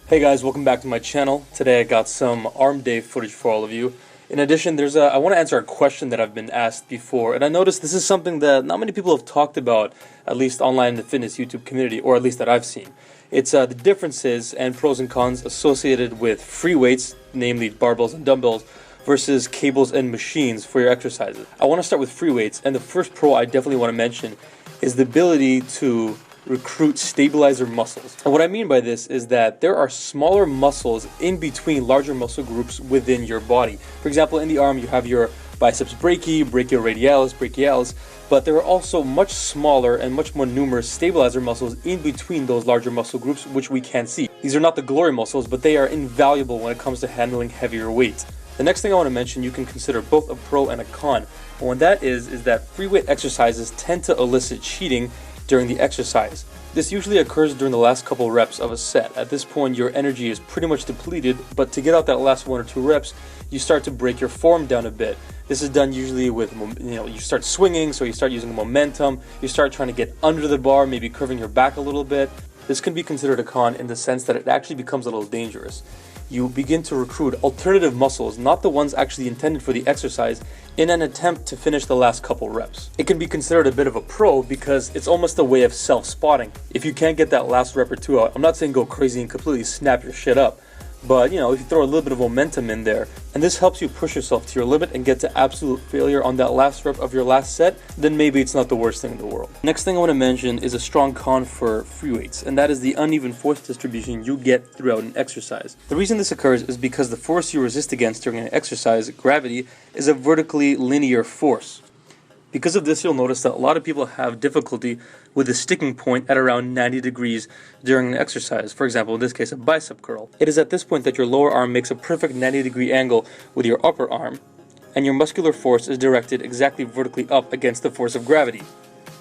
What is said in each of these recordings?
Hey guys, welcome back to my channel. Today I got some arm day footage for all of you. In addition, I want to answer a question that I've been asked before, and I noticed this is something that not many people have talked about, at least online in the fitness YouTube community, or at least that I've seen. It's the differences and pros and cons associated with free weights, namely barbells and dumbbells, versus cables and machines for your exercises. I want to start with free weights, and the first pro I definitely want to mention is the ability to recruit stabilizer muscles. And what I mean by this is that there are smaller muscles in between larger muscle groups within your body. For example, in the arm you have your biceps brachii, brachioradialis, brachialis, but there are also much smaller and much more numerous stabilizer muscles in between those larger muscle groups which we can't see. These are not the glory muscles, but they are invaluable when it comes to handling heavier weights. The next thing I want to mention, you can consider both a pro and a con. And what that is that free weight exercises tend to elicit cheating during the exercise. This usually occurs during the last couple reps of a set. At this point, your energy is pretty much depleted, but to get out that last 1 or 2 reps, you start to break your form down a bit. This is done usually with, you start swinging, so you start using momentum, you start trying to get under the bar, maybe curving your back a little bit. This can be considered a con in the sense that it actually becomes a little dangerous. You begin to recruit alternative muscles, not the ones actually intended for the exercise, in an attempt to finish the last couple reps. It can be considered a bit of a pro because it's almost a way of self-spotting. If you can't get that last rep or two out, I'm not saying go crazy and completely snap your shit up, but if you throw a little bit of momentum in there, and this helps you push yourself to your limit and get to absolute failure on that last rep of your last set, then maybe it's not the worst thing in the world. Next thing I want to mention is a strong con for free weights, and that is the uneven force distribution you get throughout an exercise. The reason this occurs is because the force you resist against during an exercise, gravity, is a vertically linear force. Because of this, you'll notice that a lot of people have difficulty with the sticking point at around 90 degrees during an exercise. For example, in this case, a bicep curl. It is at this point that your lower arm makes a perfect 90-degree angle with your upper arm, and your muscular force is directed exactly vertically up against the force of gravity.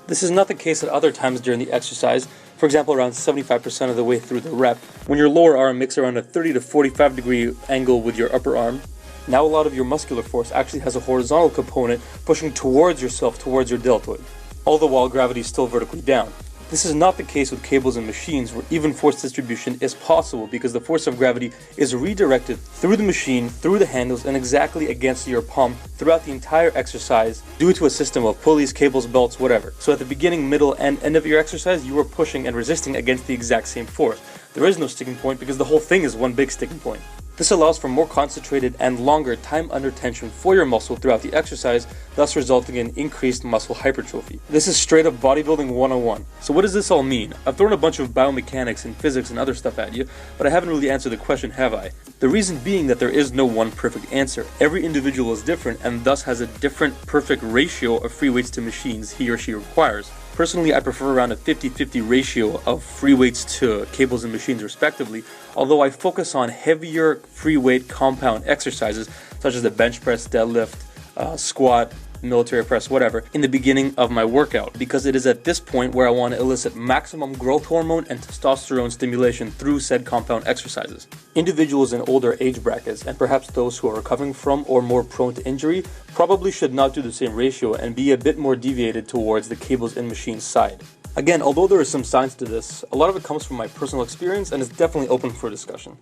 This is not the case at other times during the exercise. For example, around 75% of the way through the rep, when your lower arm makes around a 30 to 45 degree angle with your upper arm. Now a lot of your muscular force actually has a horizontal component pushing towards yourself, towards your deltoid, all the while gravity is still vertically down. This is not the case with cables and machines where even force distribution is possible because the force of gravity is redirected through the machine, through the handles, and exactly against your palm throughout the entire exercise due to a system of pulleys, cables, belts, whatever. So at the beginning, middle, and end of your exercise, you are pushing and resisting against the exact same force. There is no sticking point because the whole thing is one big sticking point. This allows for more concentrated and longer time under tension for your muscle throughout the exercise, thus resulting in increased muscle hypertrophy. This is straight up bodybuilding 101. So what does this all mean? I've thrown a bunch of biomechanics and physics and other stuff at you, but I haven't really answered the question, have I? The reason being that there is no one perfect answer. Every individual is different and thus has a different perfect ratio of free weights to machines he or she requires. Personally, I prefer around a 50-50 ratio of free weights to cables and machines respectively, although I focus on heavier free weight compound exercises such as the bench press, deadlift, squat, military press, whatever, in the beginning of my workout, because it is at this point where I want to elicit maximum growth hormone and testosterone stimulation through said compound exercises. Individuals in older age brackets, and perhaps those who are recovering from or more prone to injury, probably should not do the same ratio and be a bit more deviated towards the cables and machines side. Again, although there is some science to this, a lot of it comes from my personal experience and is definitely open for discussion.